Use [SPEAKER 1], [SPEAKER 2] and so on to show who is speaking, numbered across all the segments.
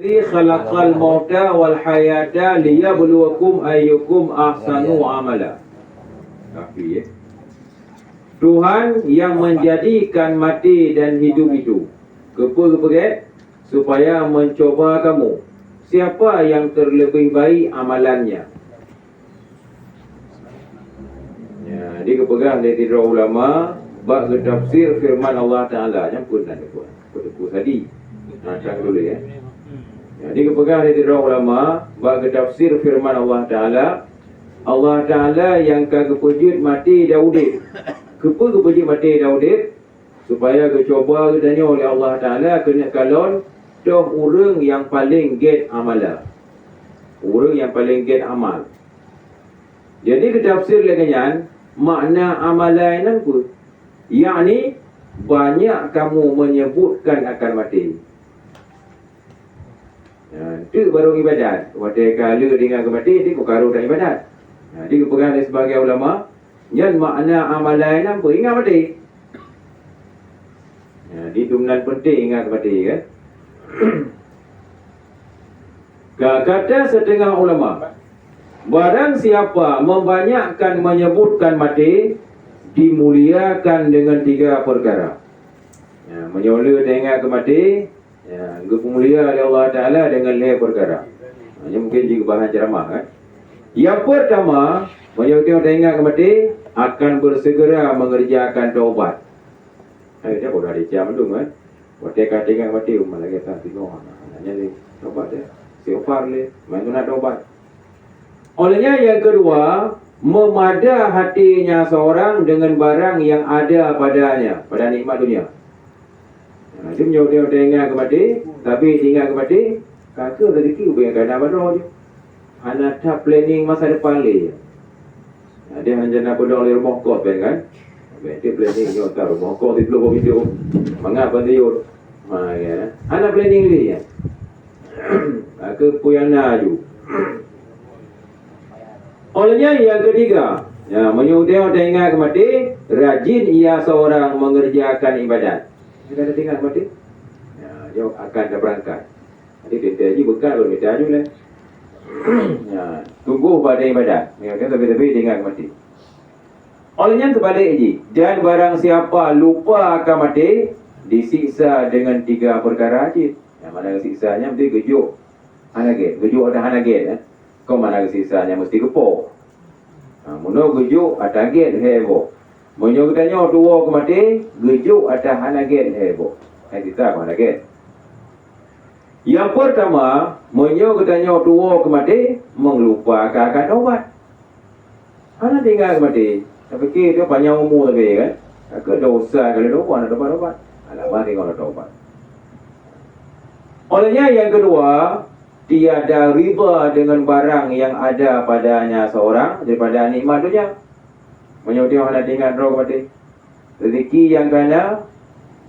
[SPEAKER 1] Allazi khalaqal mauta wal hayata liyabluwakum ayyukum ahsanu amala. Tapi Tuhan yang menjadikan mati dan hidup itu keperget supaya mencoba kamu siapa yang terlebih baik amalannya. Ya, dia kepegang dari tiga ulama bab tafsir firman Allah Taala yang pun ada buat. Aku tadi macam dulu ya. Jadi kepegang dari tiga ulama bab tafsir firman Allah Taala. Allah Taala yang kepejut mati Daudid. Kepejut mati Daudid supaya kecoba katanya oleh Allah Taala kena kalon toh orang yang paling get amala. Orang yang paling get amal. Jadi ketafsir lagian makna amalan itu yakni banyak kamu menyebutkan akan mati. Itu baru ibadat. Waktu kala dengan mati itu perkara dan ibadat. Jadi kepegang sebagai ulama yang makna amalan apa ingat mati. Di tunan penting ingat mati kan. Kata setengah ulama, barang siapa membanyakkan menyebutkan mati dimuliakan dengan tiga perkara. Menyoleh dengan kemati, kemulia oleh Allah Taala dengan tiga perkara. Ini mungkin juga bahan ceramah kan. Yang pertama, menyebutkan dengan kemati akan bersegera mengerjakan taubat. Dia sudah dicam tu kan. Waktu kata dengan mati umar lagi tak tengok. Hanya taubat dia. Siopar le, main nak taubat. Olehnya yang kedua, memadah hatinya seorang dengan barang yang ada padanya, pada nikmat dunia. Dia menyokong dengan kemati, tapi tinggal kemati, kakak rezeki ubah kadang baru je. Anak tak planning masa depan le. Dia hanya nak pedang di rumah kos kan? Dia planning dia tak rumah kos di belakang video. Mengapa dia? Ya. Anak planning ni ya. Ke puyana ju. Olehnya yang ketiga, menyudah dengan kemati, rajin ia seorang mengerjakan ibadat. Kita ada tinggal kemati, dia akan berangkat. Jadi kita haji bekal kalau kita haji lah. Tunggu pada ibadat. Kita tapi dengan kemati. Olehnya sebalik haji. Dan barang siapa lupa akan mati, disiksa dengan tiga perkara haji. Yang mana siksanya mesti gejuk. Hanaget, gejuk ada hanaget. Kau mana sisanya mesti kepo. Muno gejuk ada get hebo. Munyo katanya dua ke mati, gejuk ada hanaget hebo. Kita apa hanaget? Yang pertama, munyo katanya dua ke mati, melupakan akan taubat. Ana tinggal ke mati. Tapi dia panjang umur lebih kan. Ke dosa kalau dosa nak taubat. Alamak tinggal taubat. Olehnya yang kedua, tiada riba dengan barang yang ada padanya seorang daripada nikmat dunia. Menyuruh orang tinggal roh mati. Rezeki yang kena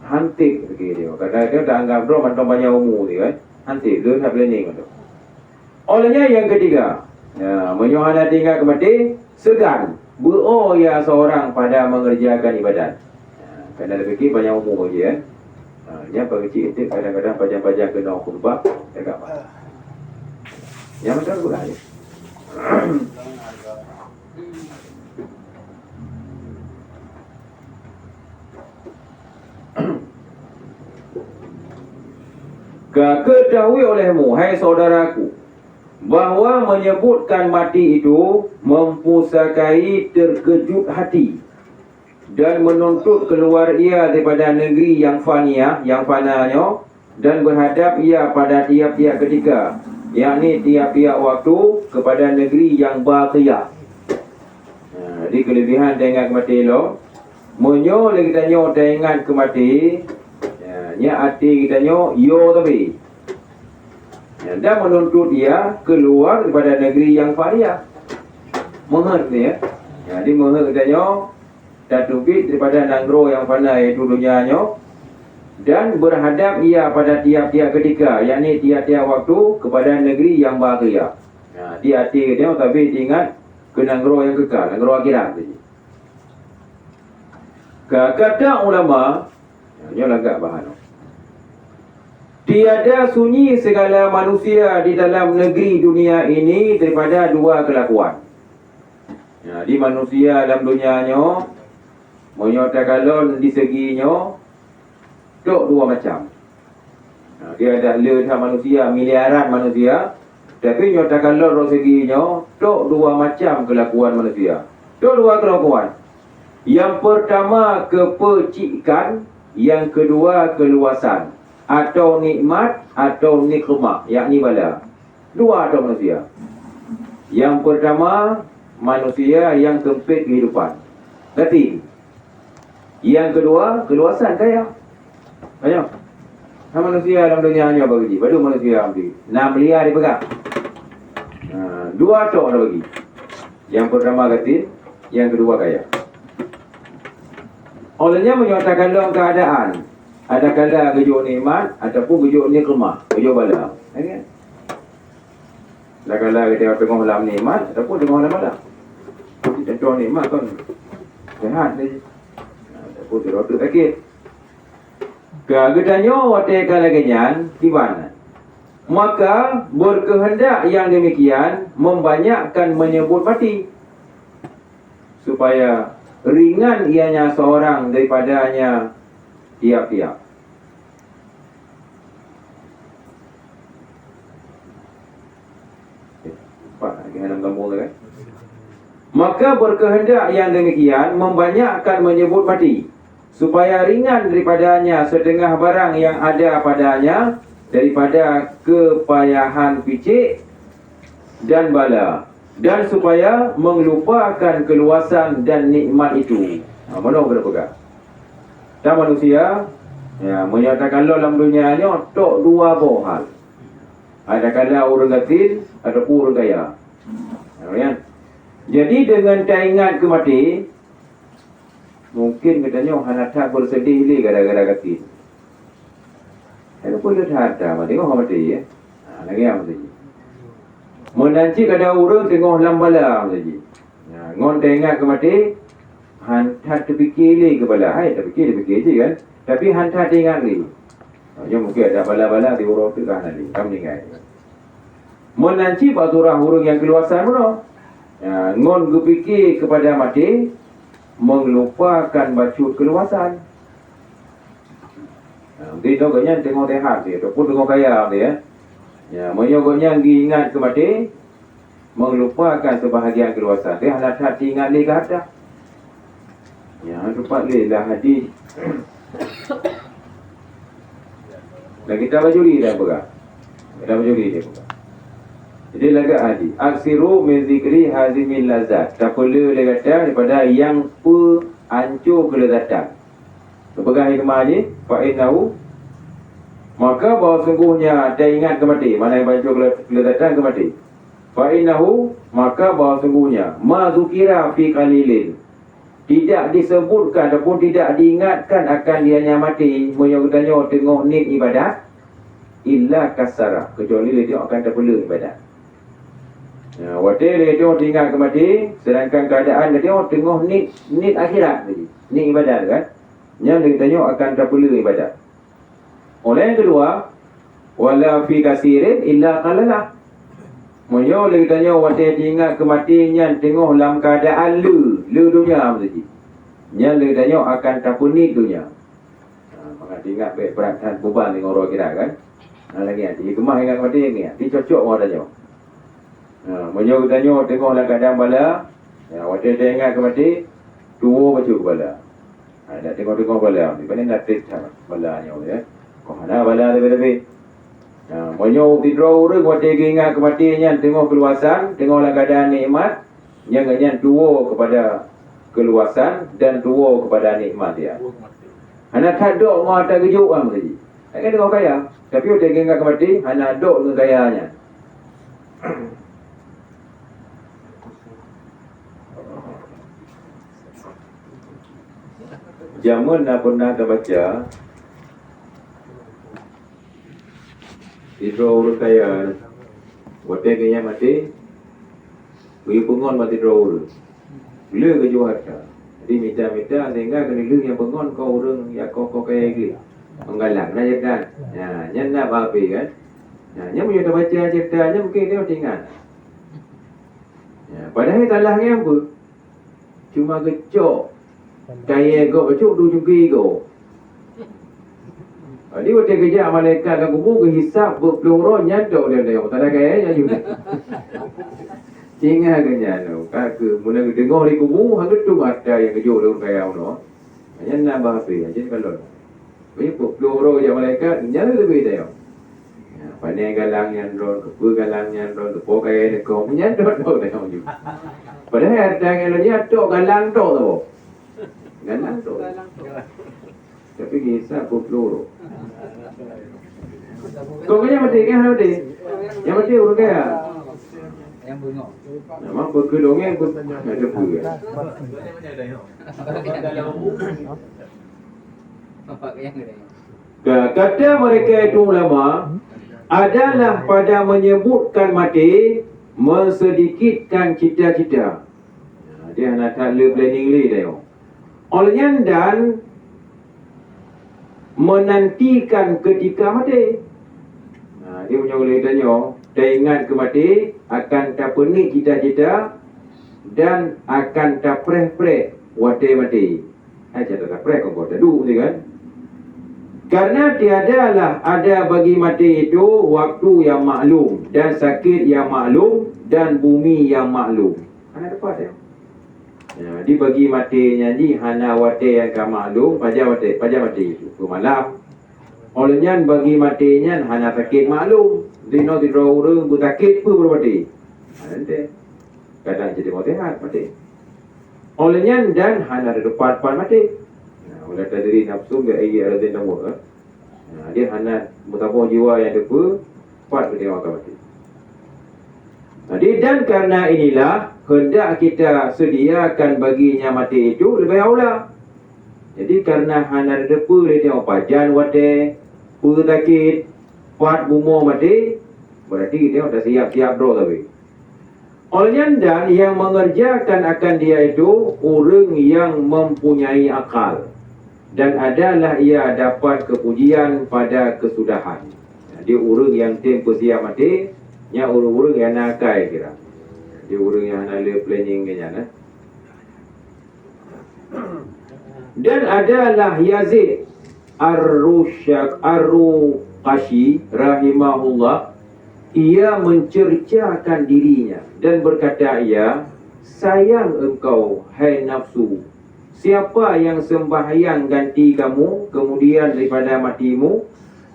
[SPEAKER 1] hantik rezeki dia. Kadang dia dah anggap roh macam banyak umur dia kan. Hantik dia tak planning tu. Olehnya yang ketiga, menyuruh orang tinggal mati segan beroya seorang pada mengerjakan ibadat. Kerana rezeki banyak umur je kan. Yang kecil itu kadang-kadang pajang-pajang kena khutbah dekat apa. Yang betul pula ya. Ketahui olehmu, hai saudaraku, bahawa menyebutkan mati itu mempusakai terkejut hati dan menuntut keluar ia daripada negeri yang fania, yang fananya, dan berhadap ia pada tiap-tiap ketika, yakni tiap-tiap waktu kepada negeri yang baqiyah. Jadi kelebihan dengan kemati lo, munyo lagi tanya dengan kemati, nya hati kita nyo yo tapi. Dan menuntut dia keluar daripada negeri yang fania. Mengerti ya. Jadi mengerti kita nyo tatubit daripada nanggro yang fana iaitu dunia nyo, dan berhadap ia pada tiap-tiap ketika, yakni tiap-tiap waktu kepada negeri yang bahagia. Di hati dia tapi ingat ke nanggro yang kekal, nanggro akhirat saja. Kata ulama, ini agak bahan. Tiada sunyi segala manusia di dalam negeri dunia ini daripada dua kelakuan. Di manusia dalam dunianya, menyota kalon di seginya, dok dua macam. Dia ada lewat manusia, miliaran manusia, tapi nyota kalon di seginya, dok dua macam kelakuan manusia. Dok dua kelakuan. Yang pertama kepecikan, yang kedua keluasan. Atau nikmat atau nikmat, yakni bala. Dua atau manusia. Yang pertama manusia yang kempit kehidupan, letih. Yang kedua keluasan kaya. Banyak. Manusia dalam dunia hanya bagi. Baru manusia ambil 6 miliar dipegang. Dua tok dah bagi. Yang pertama ketil, yang kedua kaya. Olehnya menyatakan dalam keadaan ada kala gejuk nikmat ataupun gejuk nikmat, gejuk bala. Kan? Ada kala kita tengok dalam nikmat ataupun tengok dalam bala. Contoh nikmat kan sehat saja. Ataupun terlalu sakit. Kegetanya watai kala genyan di mana? Maka berkehendak yang demikian membanyakkan menyebut mati, supaya ringan ianya seorang daripadanya tiap-tiap. Maka berkehendak yang demikian membanyakkan menyebut mati, supaya ringan daripadanya setengah barang yang ada padanya daripada kepayahan picik dan bala, dan supaya melupakan keluasan dan nikmat itu. Mana boleh pegang? Dan manusia menyatakan dalam dunia ni tok dua bohal. Ada kala orang gatil ataupun orang kaya. Kan? Jadi dengan tak ingat ke mati, mungkin katanya hana tak bersedih li gara-gara gatil. Ada pun dia tak mati kau mati ya. Lagi apa saja. Menanci kada orang tengok lambala saja. Ngon tak ingat ke mati, hantar terfikir li ke bala. Hai terfikir je kan. Tapi hantar ingat li. Dia mungkin ada bala-bala di urut tu kan ali. Kamu ingat. Menanci baturah hurung yang keluasan mana? Ngon berfikir kepada mati, melupakan bacut keluasan. Dia tu ganyan tengok tehat dia, ataupun tengok kaya dia. Menyogoknya diingat ke mati, melupakan sebahagian keluasan. Dia hendak hati ingat li ke atas. Tempat li lah hadis. Dan kita bajuri dah pegang. Kita bajuri dia pegang. Jadi lagak hadis. Aksiru min zikri hazimil lazat. Tak perlu dia kata daripada yang hancur kelezatan. Pegang hikmah ni, fa'innahu, maka bahawa sungguhnya dia ingat ke mati. Mana yang hancur kelezatan ke mati. Fa'innahu, maka bahawa sungguhnya ma zukira fi qalilin, tidak disebutkan ataupun tidak diingatkan akan dianya mati, menyokotanya tengok nik ibadat, illa kasara, kecuali dia akan terpelu ibadat. Waktu dia ingat ke mati, sedangkan keadaan dia tengok nik akhirat tadi, nik ibadat kan, yang dia tanya akan terpelu ibadat. Oleh yang kedua, wala fi kasirin illa qalala, Moyo lagi tanya waktu dia ingat kematian tengok dalam keadaan lu dunia tadi. Nya lagi tanya akan tapuni dunia. Maka dia ingat baik perhatian beban dengan orang kira kan. Lagi dia gemah ingat kemati ni. Dia cocok orang tanya. Moyo tanya tengok dalam keadaan bala. Waktu dia ingat kemati tua baju kepala. Dah tengok bala. Di mana nak test balanya ya. Kau ada bala lebih-lebih. Menyo tidur orang waktu dia ingat kematian tengok keluasan, tengok dalam keadaan nikmat, yang tua kepada keluasan dan tua kepada nikmat dia. Hana tak dok mau tak gejuk orang tadi. Kan tengok kaya, tapi waktu dia ingat kemati, hana dok dengan kayanya. Jamun nak pernah terbaca tidur urut kaya waktu kaya mati bagi pengon mati tidur urut bila ke jual harta jadi minta sehingga kena lu yang pengon kau orang yang kau kaya lagi Menggalang dah cerita. Nya nak apa kan? Nya punya baca ceritanya mungkin dia tinggal. Padahal talahnya apa? Cuma gecok. Kaya go bacuk du juga go. Dia waktu kerja malaikat dan kubur ke hisap berpeluru nyadok dia. Tak ada kaya juga. Tinggal kenya tu. Kak mula dengar di kubur hang tu ada yang kejut dia kaya no. Hanya nak bahasa jadi kalau. Ini peluru je malaikat nyala lebih dia. Pandai galang yang ron, kepu galang yang ron, kepu kaya dekau menyadok tu dia juga. Padahal ada yang lain nyadok galang tu tu. Galang tu. Tapi kisah peluru. Kau kena mati kan mati? Yang mati urut kaya.
[SPEAKER 2] Yang bengok.
[SPEAKER 1] Nama berkedongnya pun ada pula. Kata mereka itu ulama adalah pada menyebutkan mati mensedikitkan cita-cita. Dia nak le planning le dia. Olehnya dan menantikan ketika mati. Dia punya boleh tanya, dia ingat ke mati akan tak penik cita-cita dan akan tak preh-preh wate mati. Aja tak preh kau tak duduk ni kan? Karena tiadalah ada bagi mati itu waktu yang maklum dan sakit yang maklum dan bumi yang maklum. Ana dapat dia. Dibagi mati nyanyi hana wate yang ka maklum pada mati itu malam. Olehnya bagi matinya hana sakit maklum. Dino tidro urang bu sakit pun bermati. Nanti kadang jadi mati. Olehnya dan hana depan mati. Oleh tadi nafsu dia ada di nombor. Dia hana mutaboh jiwa yang depa part dia akan mati. Jadi dan karena inilah hendak kita sediakan baginya mati itu lebih aula. Jadi karena hana depa dia tengok pajan wate, sakit, part bumo mati, berarti dia dah siap-siap draw tapi. Olehnya dan yang mengerjakan akan dia itu orang yang mempunyai akal. Dan adalah ia dapat kepujian pada kesudahan. Dia orang yang tempoh siap mati, nya orang-orang yang nakai kira. Dia orang yang nak le planning kenya. Dan adalah Yazid Ar-Ruqashi rahimahullah, ia mencercakan dirinya dan berkata ia, sayang engkau hai nafsu. Siapa yang sembahyang ganti kamu kemudian daripada matimu,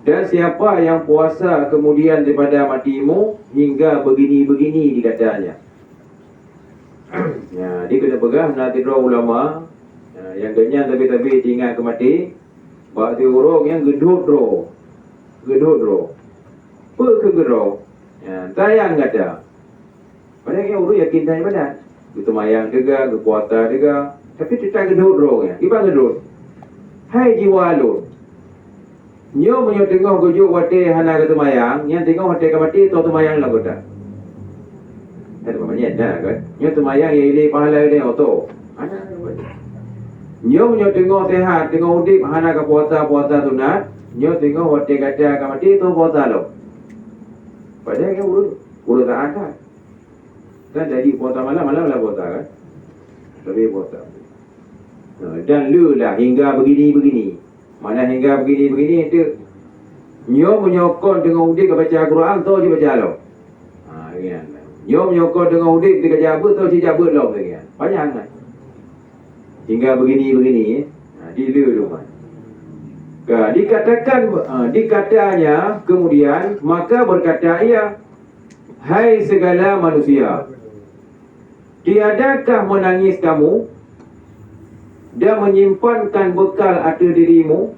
[SPEAKER 1] dan siapa yang puasa kemudian daripada matimu, hingga begini-begini dikatanya. Dia kena pegang nanti dua ulama yang genyan tapi tinggal ke mati. Bak orang yang gedut ro. Apa ke gedut? Tayang kata. Padahal yang orang yakin tayang badan. Itu mayang juga, kepuasa juga. Tapi kita gedut roh ya. Iba gedut. Hai jiwa lu. Nyo menyo tengok gujuk wate hana ke mayang, yang tengok wate ke mati tu mayang lah kota. Ada banyak dah kan. Nyo mayang ye ile pahala dia auto. Ana. Nyo menyo tengok sehat, tengok udip hana ke puasa sunat, nyo tengok wate kata ke mati tu puasa lo. Padahal kan urut tak ada. Kan jadi puasa malam lah puasa kan. Tapi puasa. Dan lu lah hingga begini. Mana hingga begini itu nyo menyokong dengan udik baca Al-Quran tu je baca lo. Kan. Nyo menyokong dengan udik dia jabut tu je jabut lo kan. Panjang kan. Hingga begini. Di lu rumah. Dikatanya kemudian maka berkata ia, hai segala manusia, tiadakah menangis kamu dan menyimpankan bekal ada dirimu,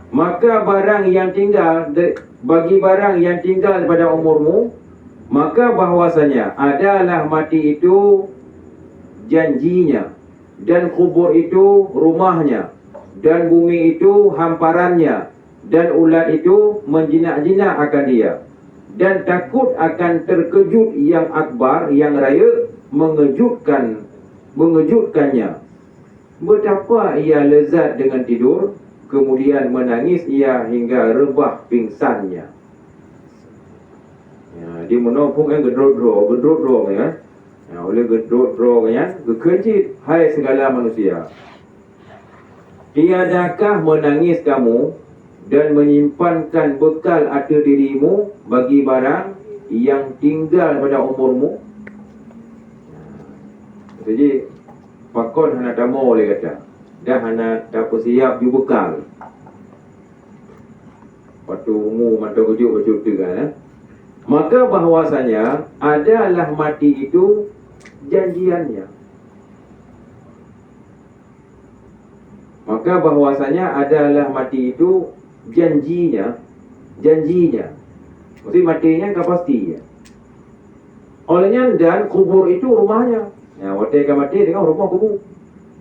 [SPEAKER 1] maka barang yang tinggal bagi barang yang tinggal pada umurmu, maka bahwasanya adalah mati itu janjinya, dan kubur itu rumahnya, dan bumi itu hamparannya, dan ulat itu menjinak-jinak akan dia, dan takut akan terkejut yang akbar, yang raya, mengejutkannya. Betapa ia lezat dengan tidur, kemudian menangis ia hingga rebah pingsannya. Ya, di menopung kan gedrot-dro kan. Ya, oleh gedrot-dro kan, gekejit hai segala manusia. Tiadakah menangis kamu dan menyimpankan bekal ada dirimu bagi barang yang tinggal pada umurmu? Jadi pakon hana tamo boleh kata. Dah hana dapat siap ju bekal. Patu umur mata kejuk macam tu kan. Maka bahwasanya adalah mati itu janjiannya. Maka bahwasanya adalah mati itu janjinya. Mesti matinya kan pasti ya. Olehnya dan kubur itu rumahnya. Ya, waktu dia mati tengok rumah kubur.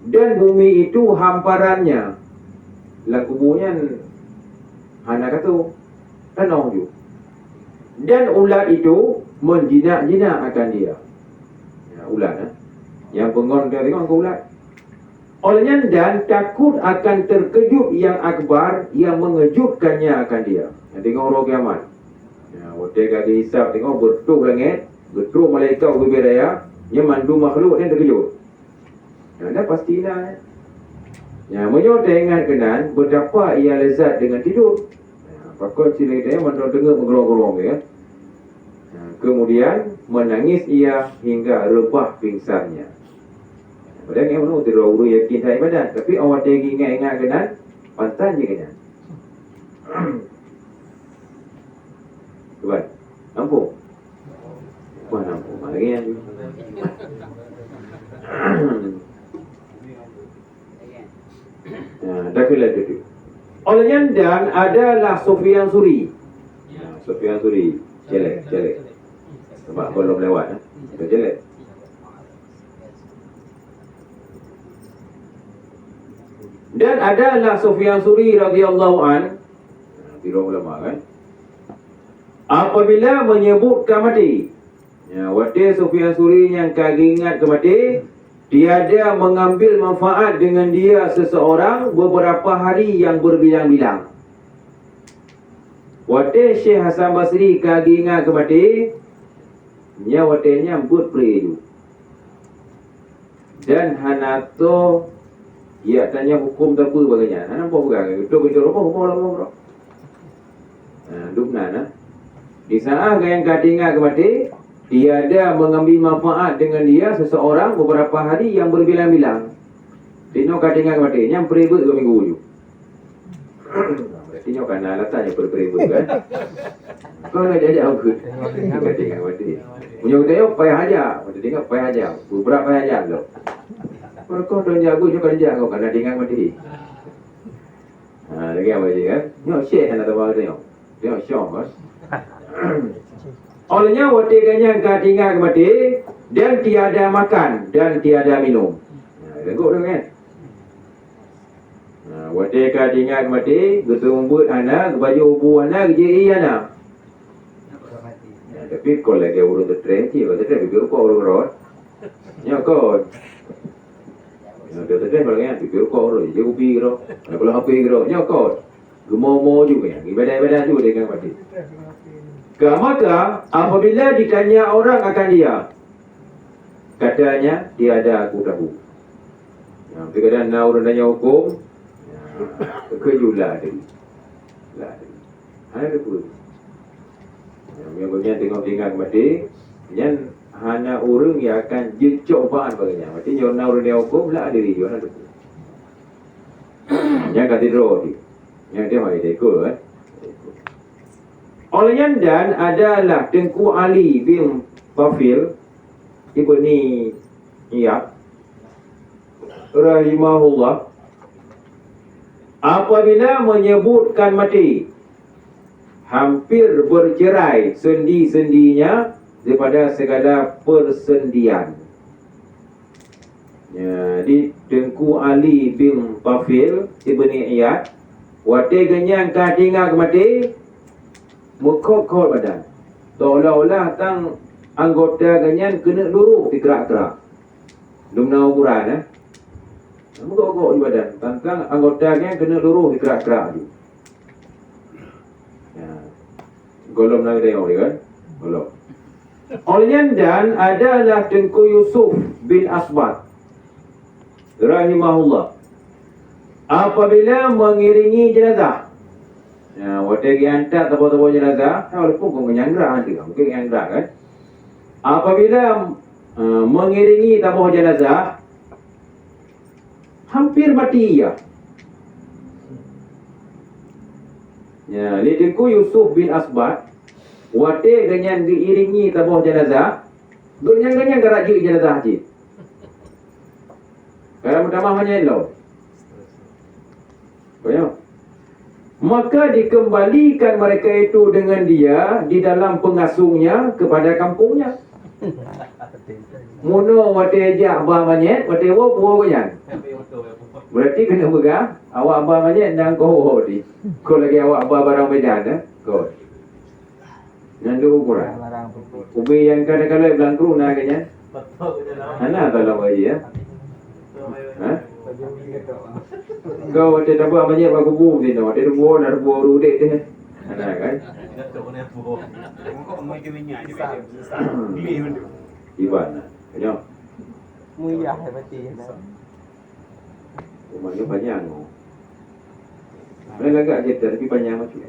[SPEAKER 1] Dan bumi itu hamparannya. Lah kuburnya hana kata tanah je. Dan ulat itu menjinak-jinak akan dia. Ya, ulat yang pengon dia tengok ke ulat. Olehnya dan takut akan terkejut yang akbar yang mengejutkannya akan dia. Ya, tengok orang kiamat. Ya, waktu kaki hisap tengok bertuh langit, bertuh malaikat berbiraya, yang mandu makhluk yang terkejut. Ya, dah pastilah. Ya, menyota ingat kenan betapa ia lezat dengan tidur. Pakon sila kita mana dengar mengerong-gerong ya. Kemudian menangis ia hingga rebah pingsannya. Padahal yang mana tidur uru yakin tak ibadat, tapi awak dia ingat-ingat kenan pantan je kenan. Cuba, nampak? Wah nampak, lagi yang tu. Dah kena tu. Olehnya dan adalah Sufyan Suri. Sufyan Suri. Jelek. Sebab belum lewat. Jelek. Dan adalah Sufyan Suri radhiyallahu an. Biro ulama kan. Apabila menyebutkan mati. Ya, waktu Sufyan Suri yang kagingat ke mati. Tiada mengambil manfaat dengan dia seseorang beberapa hari yang berbilang-bilang. Waktu Syekh Hasan Basri kagingat ke mati, nya waktunya berperi. Dan hanato ia tanya hukum tak apa bagainya. Hana apa pegang? Betul apa hukum. Dukna. Di saat yang kagingat ke mati, tiada mengambil manfaat dengan dia seseorang beberapa hari yang berbilang-bilang. Tino kadang mati, yang peribu 2 minggu je. Tino kan alasannya peribu kan. Kau nak jajak aku. Kadang mati. Punya kita payah aja, mati tengok payah aja. Beberapa payah aja lo. Kalau kau dah jago juga kerja kau kan tinggal mati. Lagi apa je kan? Tengok share nak tahu tengok. Tengok show kan. Olehnya watikanya engkau tinggal mati dan tiada makan dan tiada minum. Tengok dong kan. Watika tinggal mati, getumbut anak, baju ubu anak, kerja anak. Tapi kalau lagi urut tertrend, kalau tertrend bibir kau urut rot. Nyokot. Dia tertrend kalau kan bibir kau urut, dia ubi rot. Kalau HP rot, nyokot. Gemomo juga, ibadah-ibadah juga dengan mati. Maka apabila ditanya orang akan dia, katanya tiada aku tahu. Tapi kadang nak orang tanya hukum, kejulah tadi. Ada pun. Yang bagian tengok-tengok mati, yang hanya orang yang akan cobaan baginya. Mati yang nak orang dia hukum lah diri dia nak tahu. Yang kata roh ni, yang dia mai ikut kan. Olehnya dan adalah Tengku Ali bin Tafil Ibni Iyad rahimahullah apabila menyebutkan mati hampir bercerai sendi-sendinya daripada segala persendian. Ya, di Tengku Ali bin Tafil Ibni Iyad waktu genyang katinga mati mekok-kok badan. Seolah-olah tang anggota ganyan kena luruk digerak-gerak. Dumna ukuran Megok-gok di badan. Tentang anggotanya kena luruh gerak-gerak je. Ya. Golong nak tengok dia kan? Golong. Oleh dan adalah Tengku Yusuf bin Asbat rahimahullah apabila mengiringi jenazah. Ya, waktu pergi hantar tabu-tabu jenazah, walaupun kau menyanggra nanti, mungkin menyanggra kan. Apabila mengiringi tabuh jenazah, hampir mati ia. Ya, ni Tengku Yusuf bin Asbat, waktu ganyan diiringi tabuh jenazah, ganyan-ganyan gerajuk jenazah haji. Kalau mutamah banyak lo. Banyak. Maka dikembalikan mereka itu dengan dia di dalam pengasungnya kepada kampungnya. Muno wate ajak abah banyak, wate wo puo ganyan. Berarti kena pegang awak abah banyak dan kau di. Kau lagi awak abah barang bejan dah. Kau. Nandu ukuran. Ubi yang kadang-kadang belangkru nak ganyan. Mana tolong bagi ya? Ha? Kau ada dapat banyak bagi bubu ni, ada bubu nak bubu rudet dia. Ada kan? Iban. Kenyo.
[SPEAKER 2] Muyah mati dah.
[SPEAKER 1] Rumahnya panjang. Mana agak kita tapi panjang macam.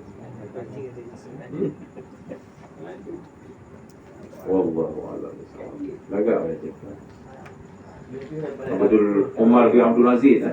[SPEAKER 1] Wallahu a'lam. Lagak macam. Abdul Umar bin Abdul Aziz